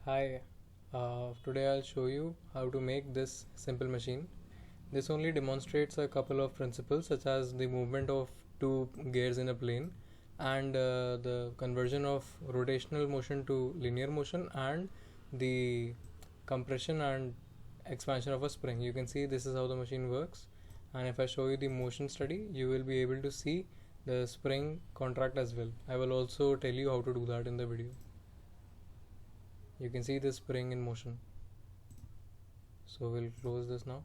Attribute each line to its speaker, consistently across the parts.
Speaker 1: Hi, today I'll show you how to make this simple machine. This only demonstrates a couple of principles such as the movement of two gears in a plane and the conversion of rotational motion to linear motion and the compression and expansion of a spring. You can see this is how the machine works, and if I show you the motion study you will be able to see the spring contract as well. I will also tell you how to do that in the video. You can see the spring in motion. So we'll close this now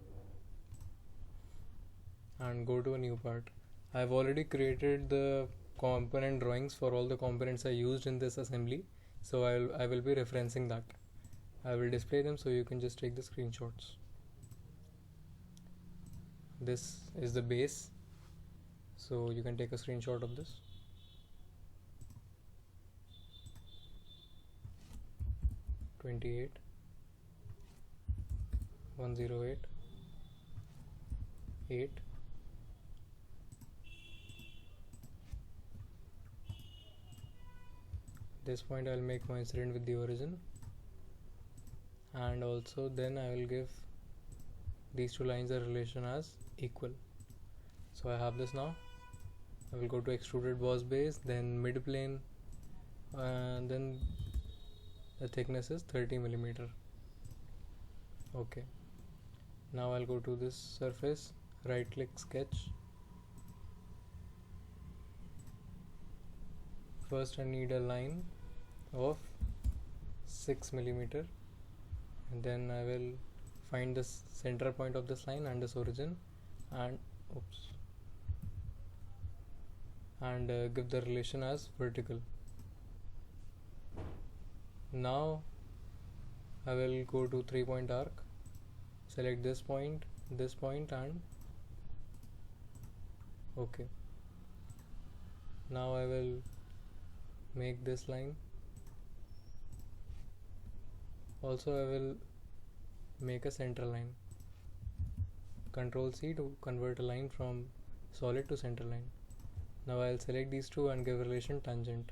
Speaker 1: and go to a new part. I've already created the component drawings for all the components I used in this assembly, so I will be referencing that. I will display them so you can just take the screenshots. This is the base, so you can take a screenshot of this. 28, 108, 8, this point I will make coincident with the origin, and also then I will give these two lines a relation as equal. So I have this now. I will go to extruded boss base, then mid plane, and then the thickness is 30 millimeter. Okay, now I'll go to this surface, right click sketch. First I need a line of 6 millimeter, and then I will find the center point of this line and this origin, and give the relation as vertical. Now I will go to 3-point arc, select this point and okay. Now I will make this line. Also I will make a center line. Ctrl C to convert a line from solid to center line. Now I'll select these two and give relation tangent.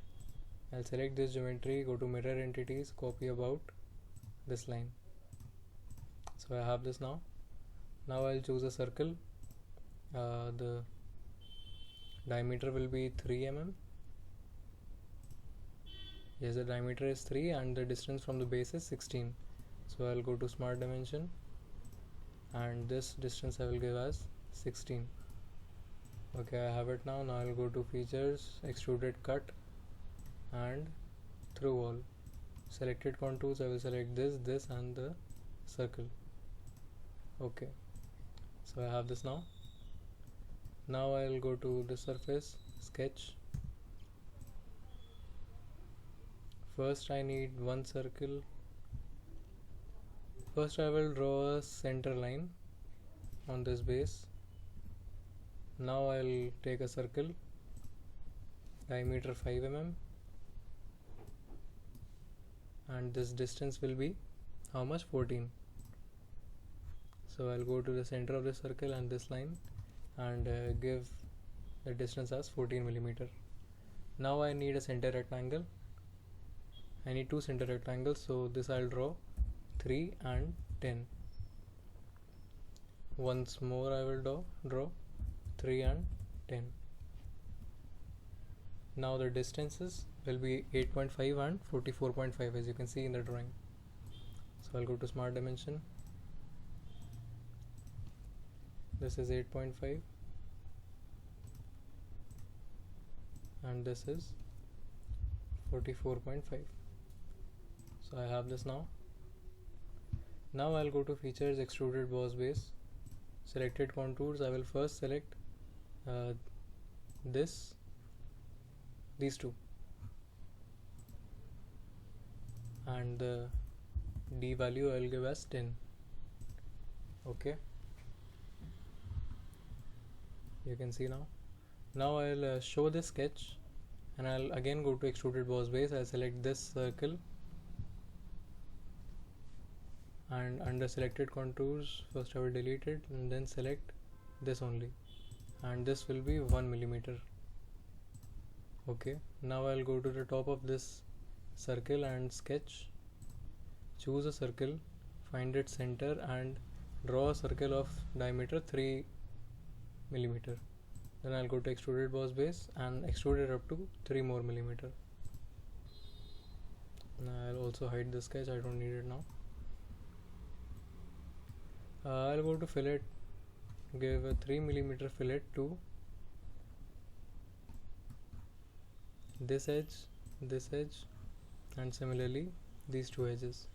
Speaker 1: I'll select this geometry, go to mirror entities, copy about this line. So I have this now. Now I'll choose a circle. The diameter will be 3 mm. Yes, the diameter is 3 and the distance from the base is 16. So I'll go to smart dimension, and this distance I will give as 16. Okay, I have it now. Now I'll go to features, extruded cut and through wall. Selected contours, I will select this and the circle. Okay, so I have this now. Now I will go to the surface, sketch. First I need one circle. First I will draw a center line on this base. Now I will take a circle, diameter 5 mm, and this distance will be how much? 14. So I'll go to the center of the circle and this line and give the distance as 14 millimeter. Now I need a center rectangle. I need two center rectangles, so this I'll draw 3 and 10. Once more I will draw 3 and 10. Now the distances will be 8.5 and 44.5 as you can see in the drawing. So I'll go to smart dimension. This is 8.5 and this is 44.5. So I have this now. Now I'll go to features, extruded boss base, selected contours. I will first select these two, and the D value I will give as 10. Okay, you can see now. Now I'll show this sketch, and I'll again go to extruded boss base. I'll select this circle, and under selected contours first I will delete it and then select this only, and this will be 1 millimeter. Okay, now I'll go to the top of this circle and sketch choose a circle, find its center and draw a circle of diameter 3 millimeter. Then I'll go to extruded boss base and extrude it up to 3 more millimeter. I'll also hide the sketch, I don't need it now. I'll go to fillet, give a 3 millimeter fillet to this edge, and similarly these two edges.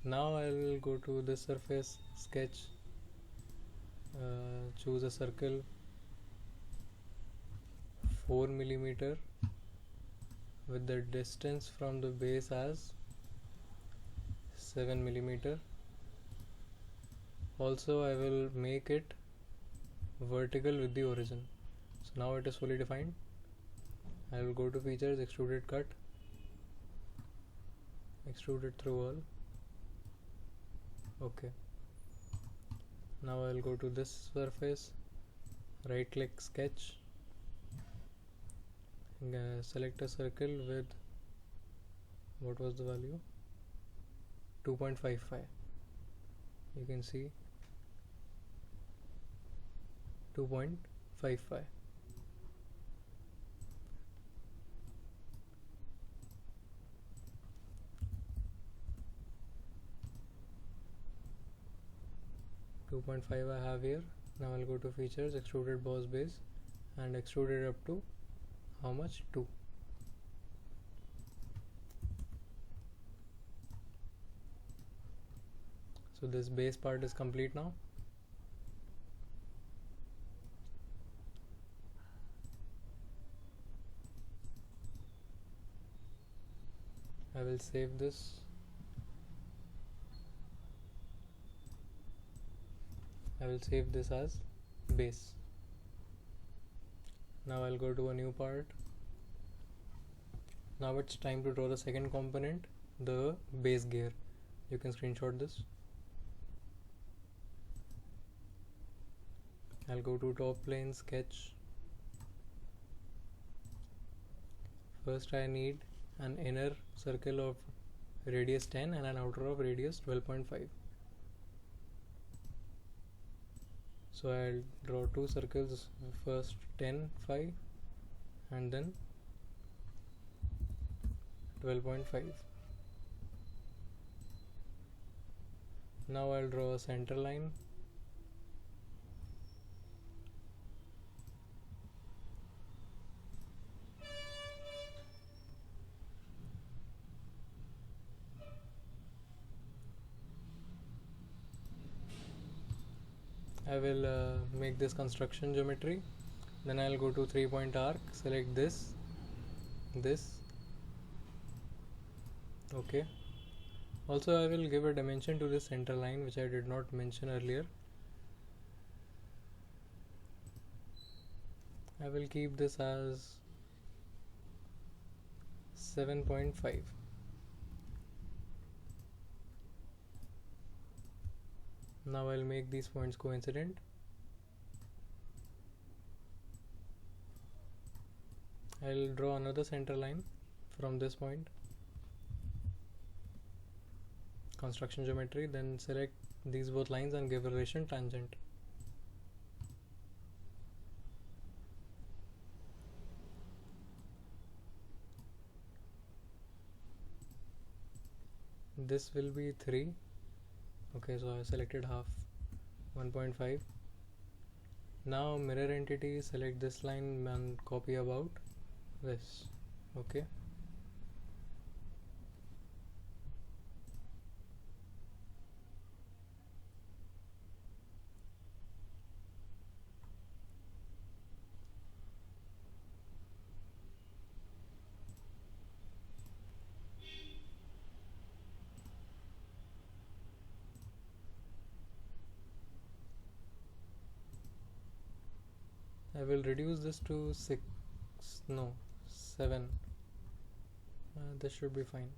Speaker 1: Now I'll go to this surface, sketch, choose a circle 4 millimeter with the distance from the base as 7 millimeter. Also I will make it vertical with the origin. So now it is fully defined. I will go to features, extruded cut, extrude it through all. Okay. Now I will go to this surface, right click, sketch, select a circle with, what was the value, 2.55. you can see 2.55. I have here. Now I'll go to features, extruded boss base, and extrude it up to how much? 2. So this base part is complete now. I will save this. I will save this as base. Now I'll go to a new part. Now it's time to draw the second component, the base gear. You can screenshot this. I'll go to top plane, sketch. First I need an inner circle of radius 10 and an outer of radius 12.5. So I'll draw two circles, first 10, 5 and then 12.5. Now I'll draw a center line. I will make this construction geometry. Then I'll go to 3-point arc, select this. Okay. Also I will give a dimension to this center line, which I did not mention earlier. I will keep this as 7.5. Now I'll make these points coincident. I'll draw another center line from this point. Construction geometry, then select these both lines and give a relation tangent. This will be 3. Okay, so I selected half, 1.5. Now mirror entity, select this line and copy about this. Okay. I will reduce this to 7. This should be fine.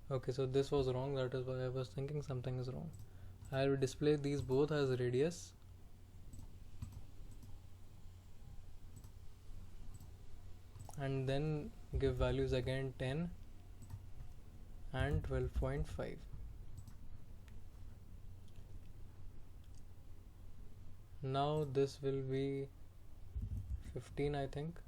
Speaker 1: Okay, so this was wrong, that is why I was thinking something is wrong. I will display these both as radius, and then give values again 10 and 12.5. Now this will be 15, I think.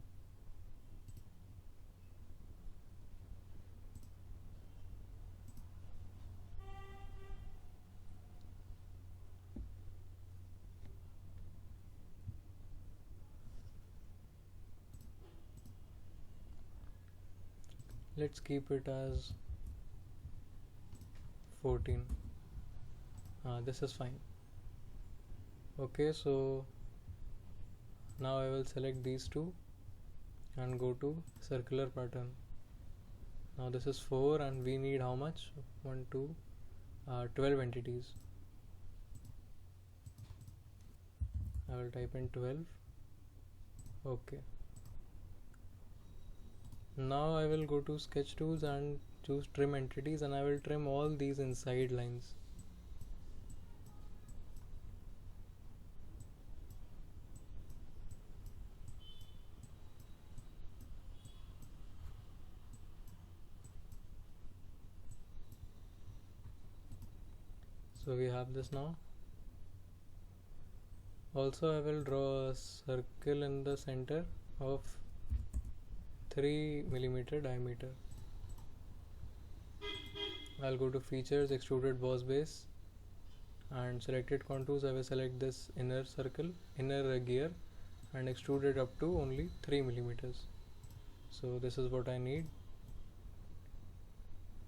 Speaker 1: Let's keep it as 14. This is fine. Okay, so now I will select these two and go to circular pattern. Now this is 4 and we need how much? 1, 2, 12 entities. I will type in 12. Okay. Now I will go to sketch tools and choose trim entities, and I will trim all these inside lines. So we have this now. Also I will draw a circle in the center of 3 millimeter diameter. I'll go to features, extruded boss base, and selected contours. I will select this inner circle, inner gear, and extrude it up to only 3 millimeters. So this is what I need.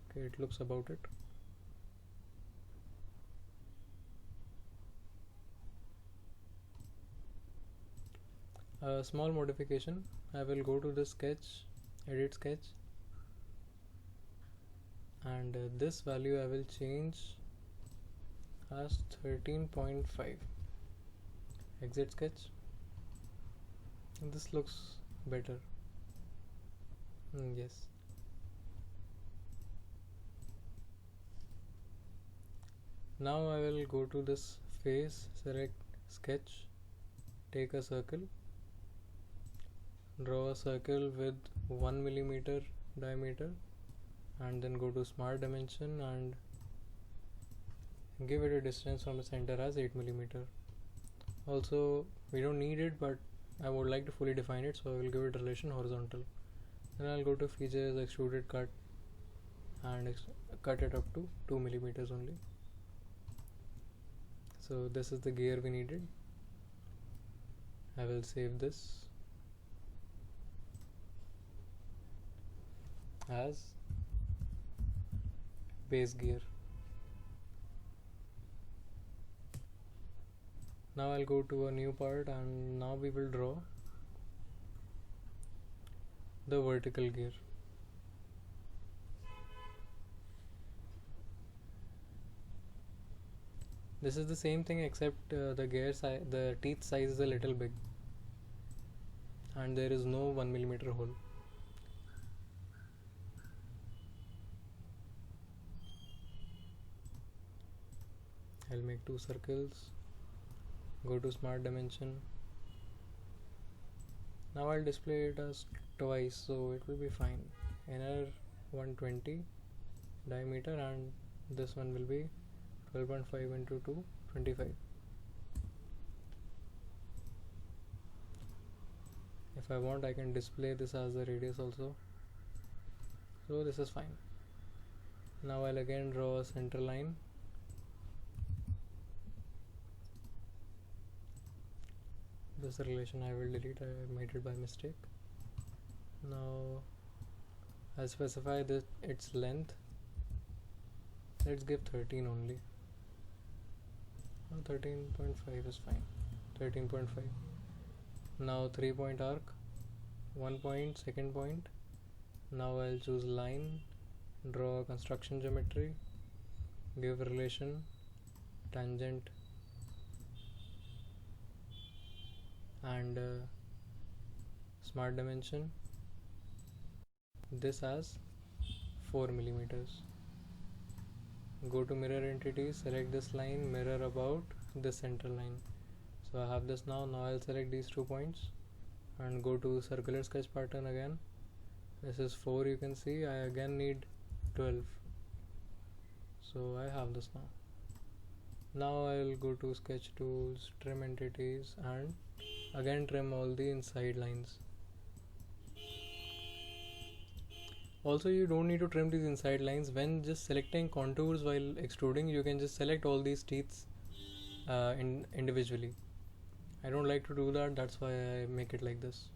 Speaker 1: Okay, it looks about it. A small modification, I will go to the sketch, edit sketch, and this value I will change as 13.5. Exit sketch. This looks better. Yes. Now I will go to this face, select sketch, take a circle, draw a circle with 1 millimeter diameter, and then go to smart dimension and give it a distance from the center as 8 millimeter. Also, we don't need it, but I would like to fully define it, so I will give it relation horizontal. Then I'll go to features, extruded cut, and cut it up to 2 millimeters only. So this is the gear we needed. I will save this as base gear. Now I'll go to a new part, and now we will draw the vertical gear. This is the same thing, except the teeth size is a little big, and there is no 1 millimeter hole. I'll make 2 circles, go to smart dimension. Now I'll display it as twice, so it will be fine. Inner 120 diameter, and this one will be 12.5 into 2, 25. If I want, I can display this as the radius also. So this is fine. Now I'll again draw a center line. This relation I will delete, I made it by mistake. Now I'll specify this its length. Let's give 13 only. 13.5 is fine. 13.5. Now 3-point arc, 1 point, second point. Now I'll choose line, draw construction geometry, give relation, tangent, and smart dimension, this as 4 millimeters. go to mirror entity, select this line, mirror about this center line. So I have this now. Now I'll select these 2 points and go to circular sketch pattern again. This is 4, you can see. I again need 12. So I have this now. Now I'll go to sketch tools, trim entities, and again trim all the inside lines. Also, you don't need to trim these inside lines. When just selecting contours while extruding, you can just select all these teeth individually. I don't like to do that, that's why I make it like this.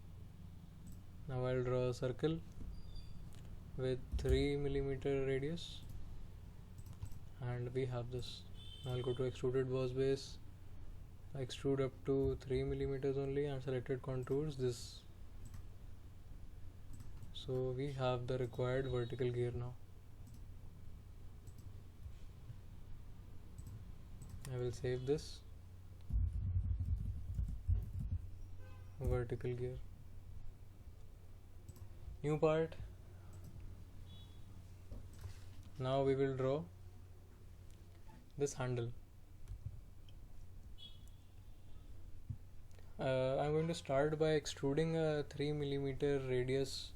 Speaker 1: Now I'll draw a circle with 3 mm radius, and we have this. I'll go to extruded boss base, extrude up to 3 mm only, and selected contours this. So we have the required vertical gear now. I will save this. Vertical gear. New part. Now we will draw this handle. I'm going to start by extruding a 3 mm radius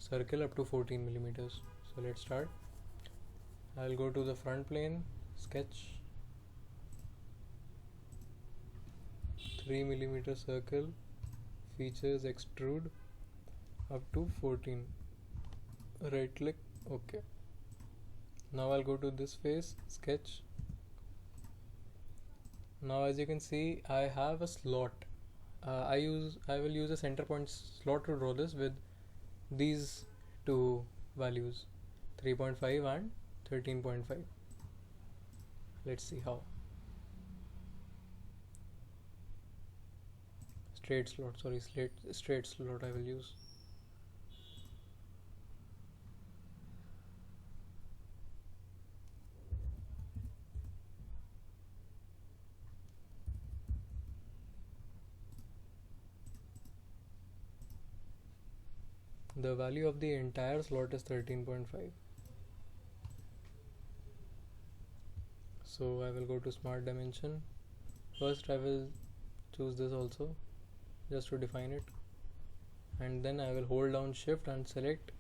Speaker 1: circle up to 14 mm. So let's start. I'll go to the front plane, sketch 3 mm circle, features, extrude up to 14. Right click, OK. Now I'll go to this face, sketch. Now as you can see, I have a slot. I will use a center point slot to draw this with these two values, 3.5 and 13.5. Let's see how. Straight slot I will use. The value of the entire slot is 13.5. So I will go to smart dimension. First I will choose this also, just to define it, and then I will hold down shift and select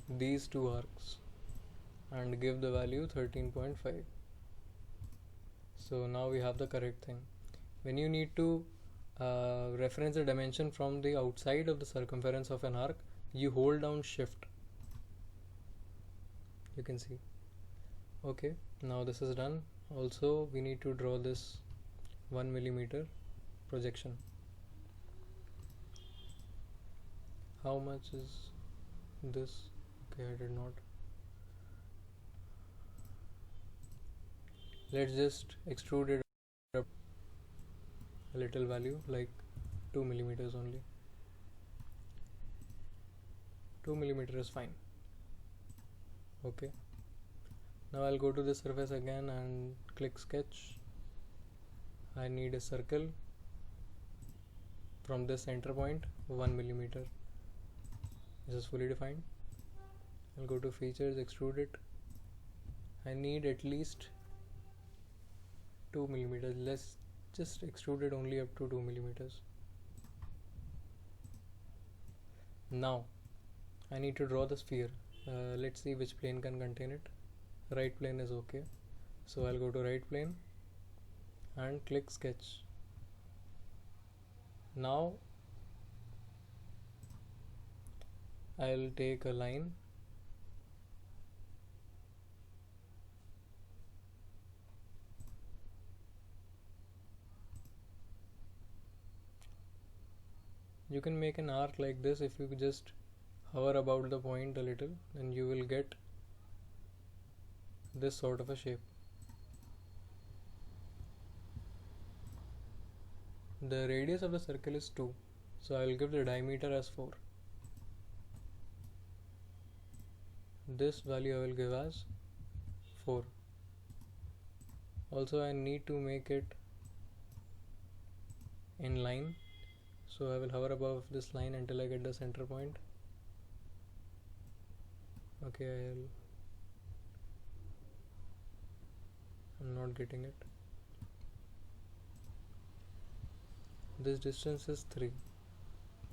Speaker 1: these two arcs and give the value 13.5. So now we have the correct thing. When you need to reference the dimension from the outside of the circumference of an arc, you hold down shift. You can see. Okay, now this is done. Also we need to draw this 1 mm projection. How much is this? Okay, I did not. Let's just extrude it up a little value, like 2 mm only. 2 mm is fine. Okay. Now I'll go to the surface again and click sketch. I need a circle from this center point, 1 mm. This is fully defined. I'll go to features, extrude it. I need at least 2 mm. Let's just extrude it only up to 2 mm. Now I need to draw the sphere. Let's see which plane can contain it. Right plane is okay. So I'll go to right plane and click sketch. Now I'll take a line . You can make an arc like this if you just hover about the point a little, then you will get this sort of a shape. The radius of the circle is 2, so I will give the diameter as 4. This value I will give as 4. Also I need to make it in line, so I will hover above this line until I get the center point. Okay, I'm not getting it. This distance is 3,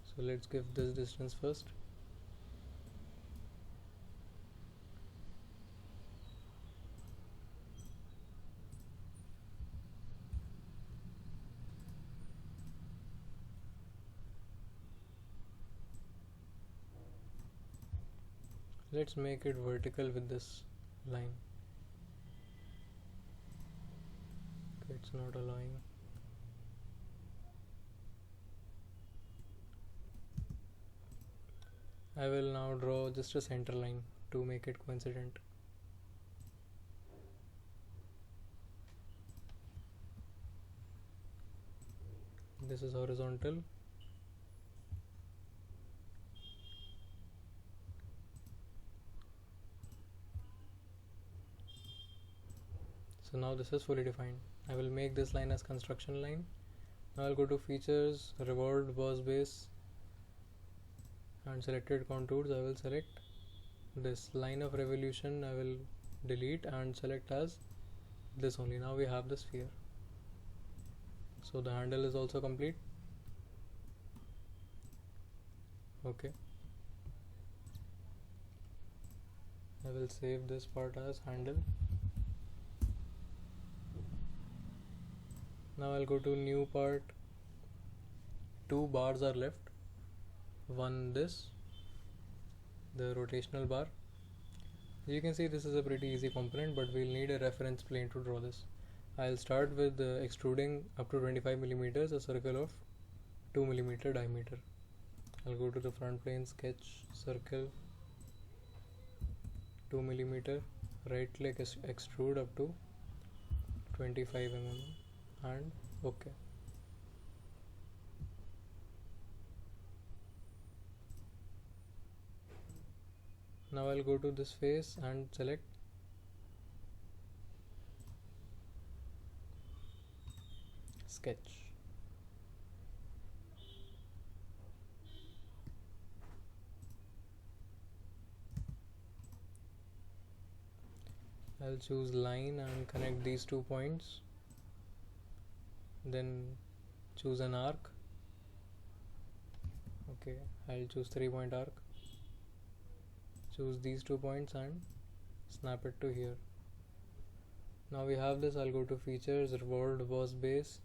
Speaker 1: so let's give this distance first. Let's make it vertical with this line. Okay, it's not allowing. I will now draw just a center line to make it coincident. This is horizontal. So now this is fully defined. I will make this line as construction line. Now I'll go to features, revolved boss base, and selected contours. I will select this line of revolution. I will delete and select as this only. Now we have the sphere. So the handle is also complete. Okay. I will save this part as handle. Now I'll go to new part. 2 bars are left. One this, the rotational bar. You can see this is a pretty easy component, but we'll need a reference plane to draw this. I'll start with extruding up to 25 millimeters, a circle of 2 millimeter diameter. I'll go to the front plane, sketch, circle, 2 millimeter, right click, extrude up to 25 mm, and OK. Now I'll go to this face and select sketch. I'll choose line and connect these 2 points. Then choose an arc. Okay, I'll choose 3-point arc. Choose these 2 points and snap it to here. Now we have this. I'll go to features, revolved boss base,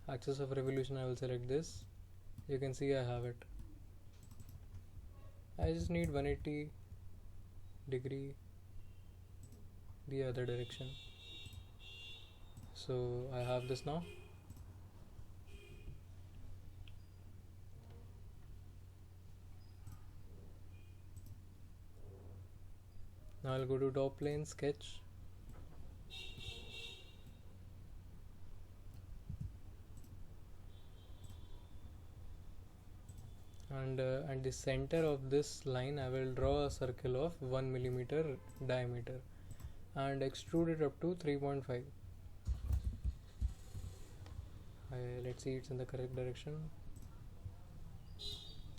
Speaker 1: axis of revolution. I will select this. You can see I have it. I just need 180 degree the other direction. So I have this now. Now I'll go to top plane, sketch, and at the center of this line I will draw a circle of 1 millimeter diameter and extrude it up to 3.5. Let's see, it's in the correct direction.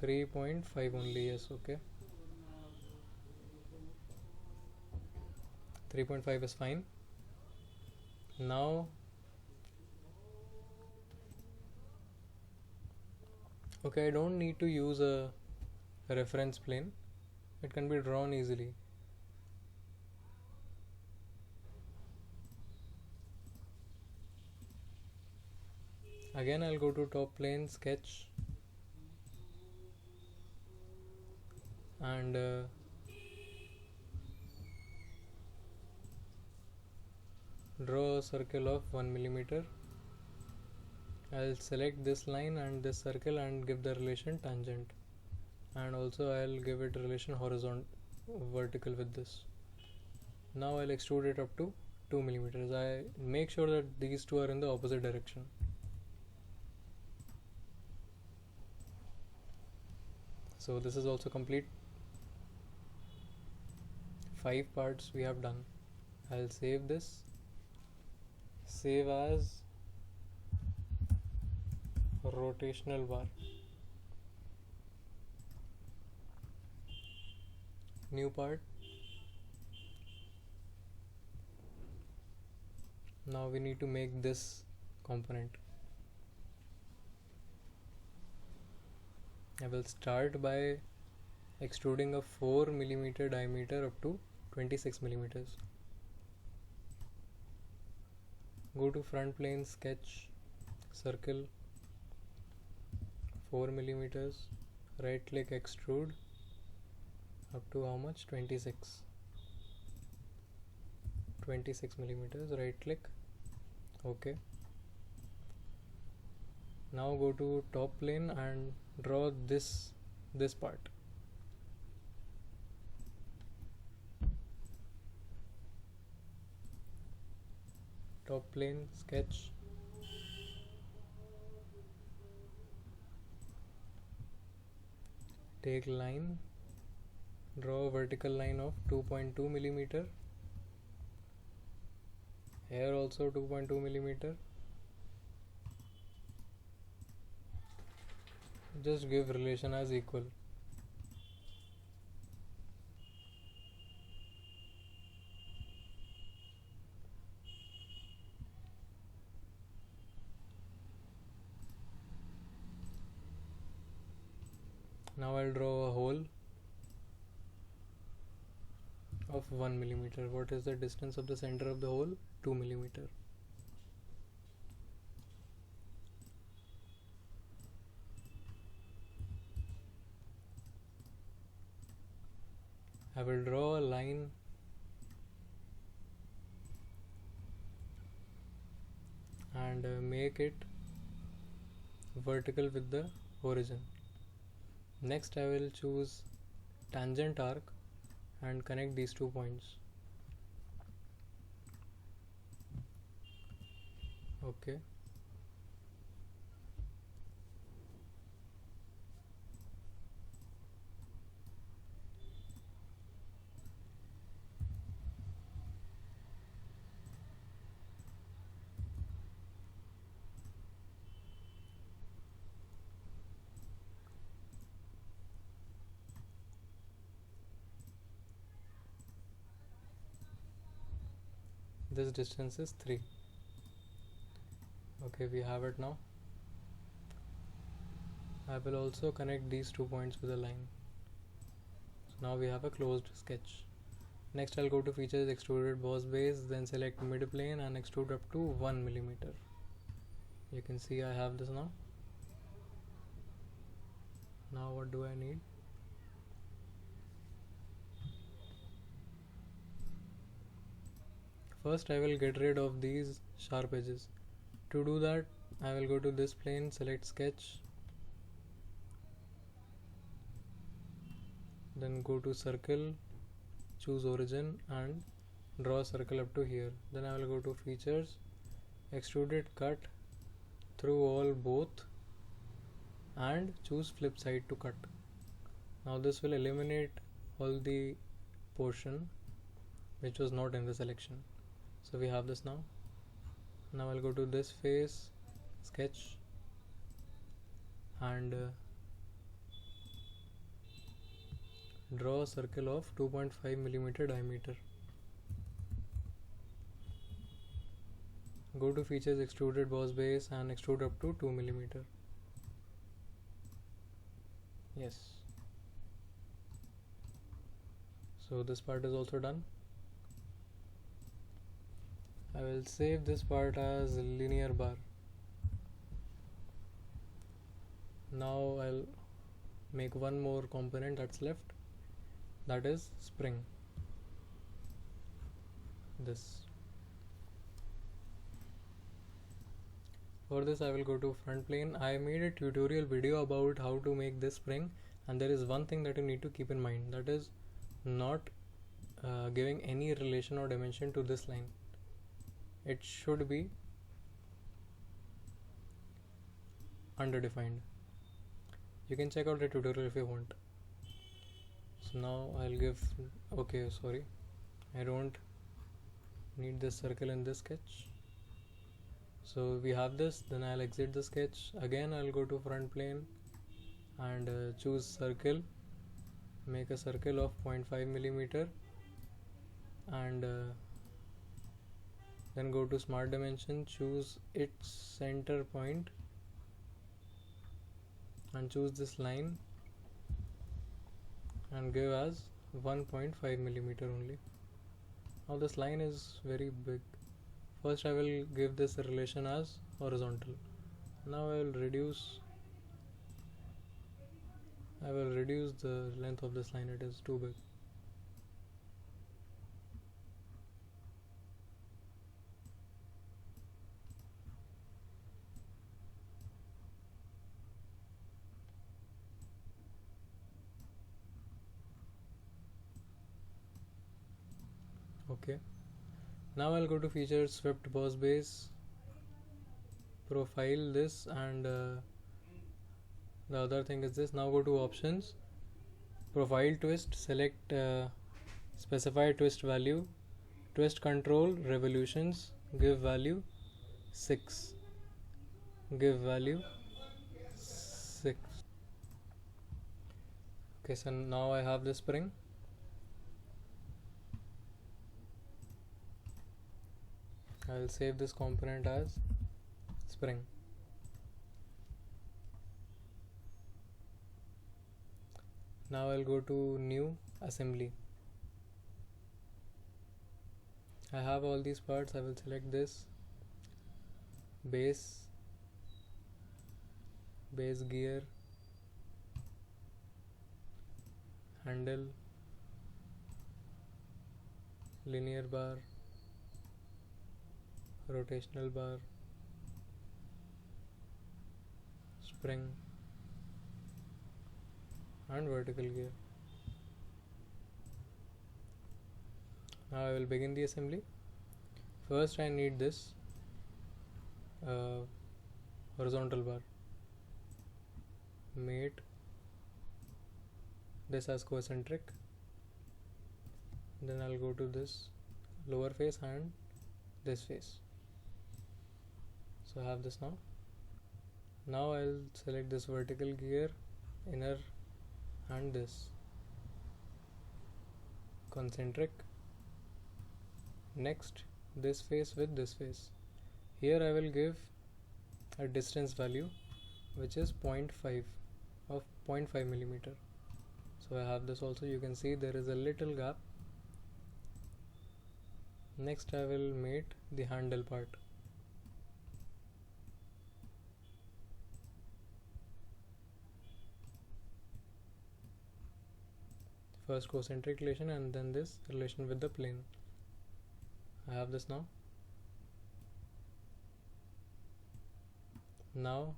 Speaker 1: 3.5 only, yes, okay. 3.5 is fine. Now, okay, I don't need to use a reference plane. It can be drawn easily. Again, I'll go to top plane, sketch, and draw a circle of 1 millimeter. I'll select this line and this circle and give the relation tangent, and also I'll give it relation horizontal, vertical with this. Now I'll extrude it up to 2 millimeters. I make sure that these two are in the opposite direction. So this is also complete. 5 parts we have done. I'll save this. Save as rotational bar. New part. Now we need to make this component. I will start by extruding a 4 millimeter diameter up to 26 millimeters. Go to front plane, sketch, circle, 4 millimeters, right click, extrude up to how much? 26 millimeters, right click, OK. Now go to top plane and draw this part. Top plane, sketch, take line, draw a vertical line of 2.2 millimeter, here also 2.2 millimeter. Just give relation as equal. Now I'll draw a hole of 1 millimeter. What is the distance of the center of the hole? 2 millimeter. I will draw a line and make it vertical with the origin. Next I will choose tangent arc and connect these 2 points. OK. This distance is 3. Okay, we have it now. I will also connect these 2 points with a line. So now we have a closed sketch. Next I'll go to features, extruded boss base, then select mid plane and extrude up to 1 millimeter. You can see I have this now. Now what do I need? First I will get rid of these sharp edges. To do that I will go to this plane, select sketch, then go to circle, choose origin and draw a circle up to here. Then I will go to features, extruded cut through all both and choose flip side to cut. Now this will eliminate all the portion which was not in the selection. So we have this now. Now I'll go to this face, sketch and draw a circle of 2.5 millimeter diameter. Go to features, extruded boss base and extrude up to 2 millimeter. Yes. So this part is also done. I will save this part as linear bar. Now I'll make one more component that's left, that is spring. This. For this I will go to front plane. I made a tutorial video about how to make this spring, and there is one thing that you need to keep in mind, that is not giving any relation or dimension to this line. It should be underdefined. You can check out the tutorial if you want. So now I'll give, okay, sorry, I don't need this circle in this sketch. So we have this, then I'll exit the sketch. Again I'll go to front plane and choose circle, make a circle of 0.5 millimeter and Then go to smart dimension, choose its center point and choose this line and give as 1.5 millimeter only. Now this line is very big. First I will give this relation as horizontal. Now I will reduce the length of this line, it is too big. Okay, now I'll go to features, swept boss base, profile this, and the other thing is this. Now go to options, profile twist, select specify twist value, twist control, revolutions, give value 6, give value 6. Okay, so now I have this spring. I will save this component as spring. Now I'll go to new assembly. I have all these parts. I will select this base gear, handle, linear bar, rotational bar, spring and vertical gear. Now I will begin the assembly. First I need this horizontal bar, mate this as concentric, then I'll go to this lower face and this face. So I have this now. Now I'll select this vertical gear, inner and this concentric. Next this face with this face. Here I will give a distance value which is 0.5 of 0.5 millimeter. So I have this also. You can see there is a little gap. Next I will mate the handle part. First concentric relation and then this relation with the plane. I have this now. Now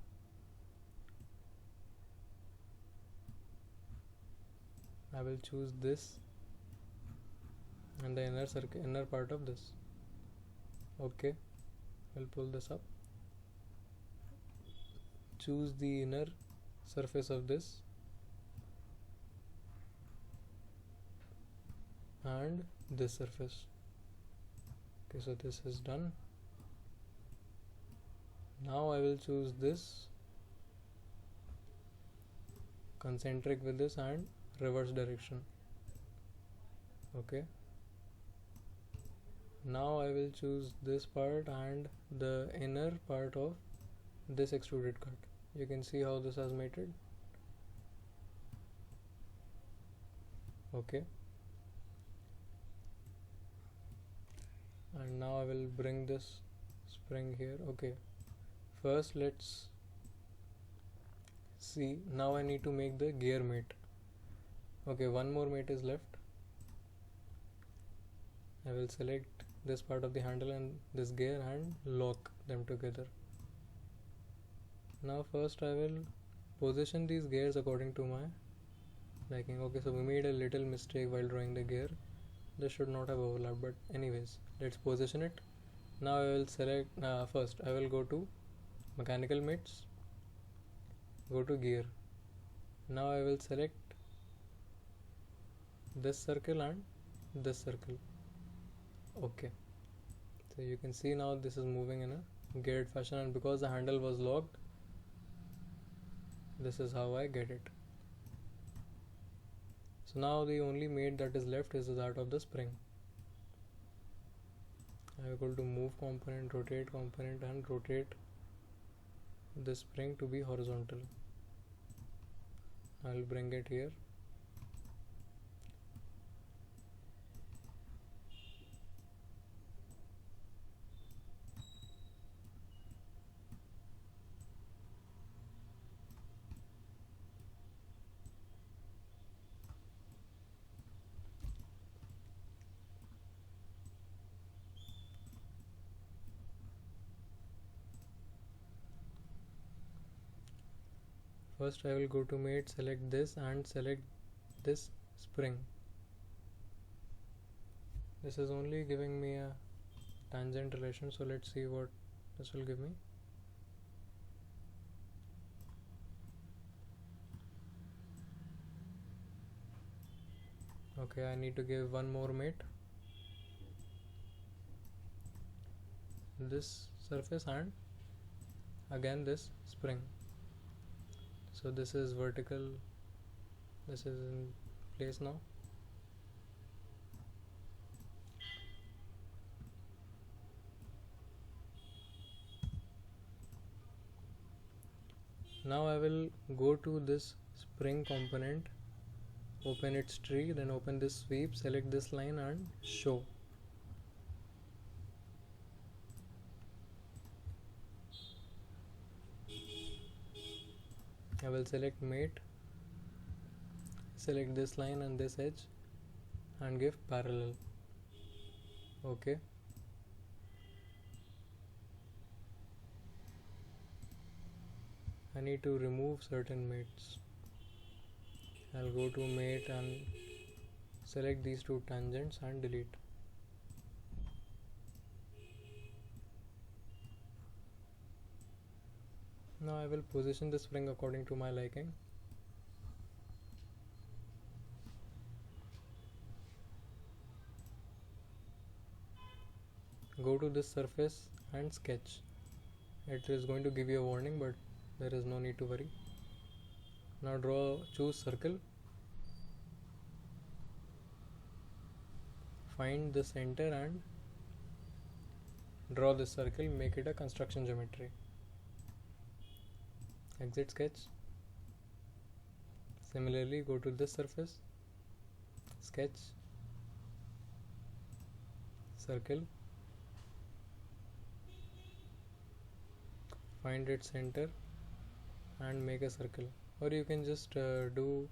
Speaker 1: I will choose this and the inner part of this. Okay, I'll pull this up. Choose the inner surface of this and this surface. Okay, so this is done. Now I will choose this concentric with this and reverse direction. Okay, now I will choose this part and the inner part of this extruded cut. You can see how this has mated. Okay, and now I will bring this spring here. Okay, first let's see. Now I need to make the gear mate. Okay, one more mate is left. I will select this part of the handle and this gear and lock them together. Now first I will position these gears according to my liking. Okay, so we made a little mistake while drawing the gear. This should not have overlapped, but anyways, let's position it. Now I will select first I will go to mechanical mates, go to gear. Now I will select this circle and this circle. Okay, so you can see now this is moving in a geared fashion, and because the handle was locked, this is how I get it. So now the only mate that is left is that of the spring. I I will go to move component, rotate component, and rotate this spring to be horizontal. I will bring it here. First I will go to mate, select this and select this spring. This is only giving me a tangent relation, so let's see what this will give me. Okay, I need to give one more mate, this surface and again this spring. So this is vertical, this is in place now. Now I will go to this spring component, open its tree, then open this sweep, select this line and show. I will select mate, select this line and this edge and give parallel. Okay. I need to remove certain mates. I'll go to mate and select these two tangents and delete. Now I will position the spring according to my liking. Go to this surface and sketch. It is going to give you a warning, but there is no need to worry. Now choose circle. Find the center and draw this circle, make it a construction geometry. Exit sketch. Similarly, go to this surface, sketch, circle, find its center and make a circle, or you can just do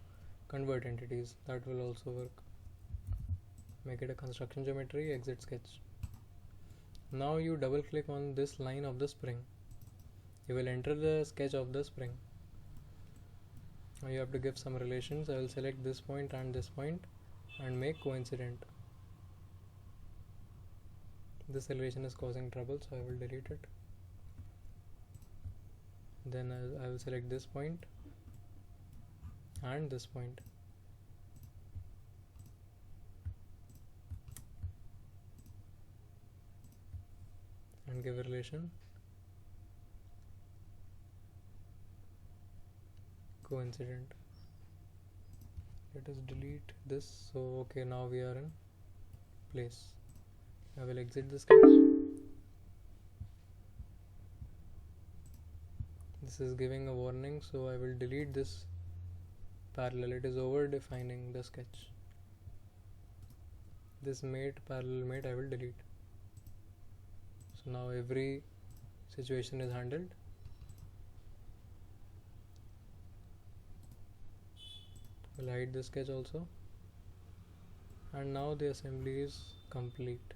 Speaker 1: convert entities, that will also work. Make it a construction geometry, exit sketch. Now you double click on this line of the spring. You will enter the sketch of the spring. Now you have to give some relations. I will select this point and make coincident. This relation is causing trouble, so I will delete it. Then I will select this point and this point. And give a relation. Coincident. Let us delete this. So okay, now we are in place. I will exit the sketch. This is giving a warning, so I will delete this parallel. It is over defining the sketch. This mate, parallel mate, I will delete. So now every situation is handled. We'll hide the sketch also. And now the assembly is complete.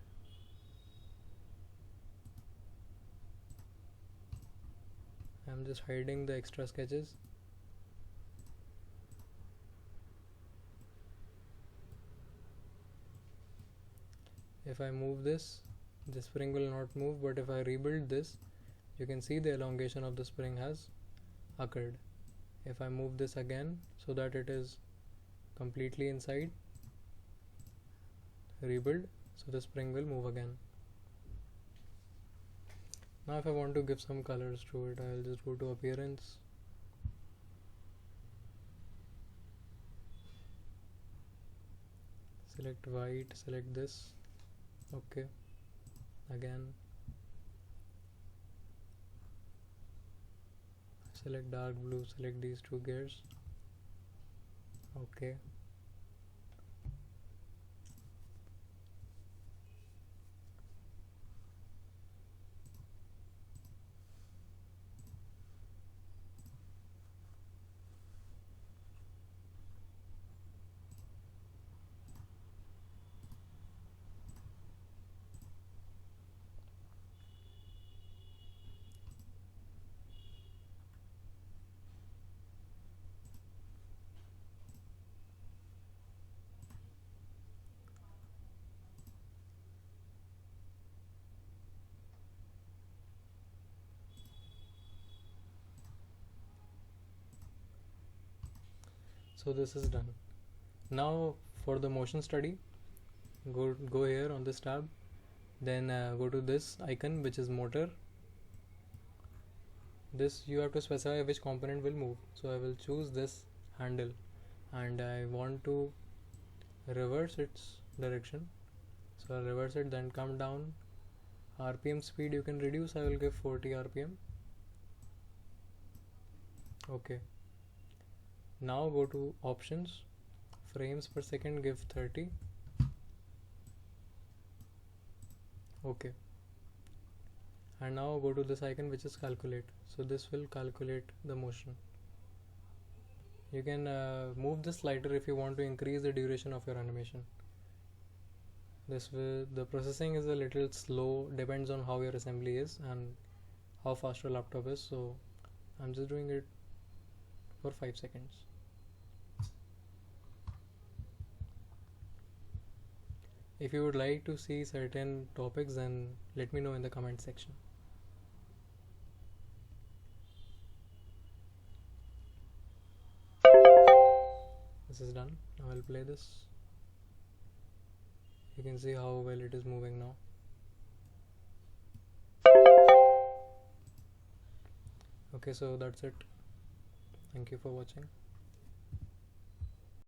Speaker 1: I'm just hiding the extra sketches. If I move this, the spring will not move, but if I rebuild this, you can see the elongation of the spring has occurred. If I move this again so that it is completely inside, rebuild, so the spring will move again. Now if I want to give some colors to it, I will just go to appearance, select white, select this. Okay, again. Select dark blue, select these two gears. Okay. So this is done. Now for the motion study, go here on this tab, then go to this icon which is motor. This you have to specify which component will move. So I will choose this handle and I want to reverse its direction. So I'll reverse it, then come down. RPM speed you can reduce, I will give 40 RPM. Okay. Now go to options, frames per second, give 30. Okay. And now go to this icon which is calculate. So this will calculate the motion. You can move the slider if you want to increase the duration of your animation. The processing is a little slow, depends on how your assembly is and how fast your laptop is. So I'm just doing it for 5 seconds. If you would like to see certain topics, then let me know in the comment section. This is done. Now I'll play this. You can see how well it is moving now. Okay, so that's it. Thank you for watching.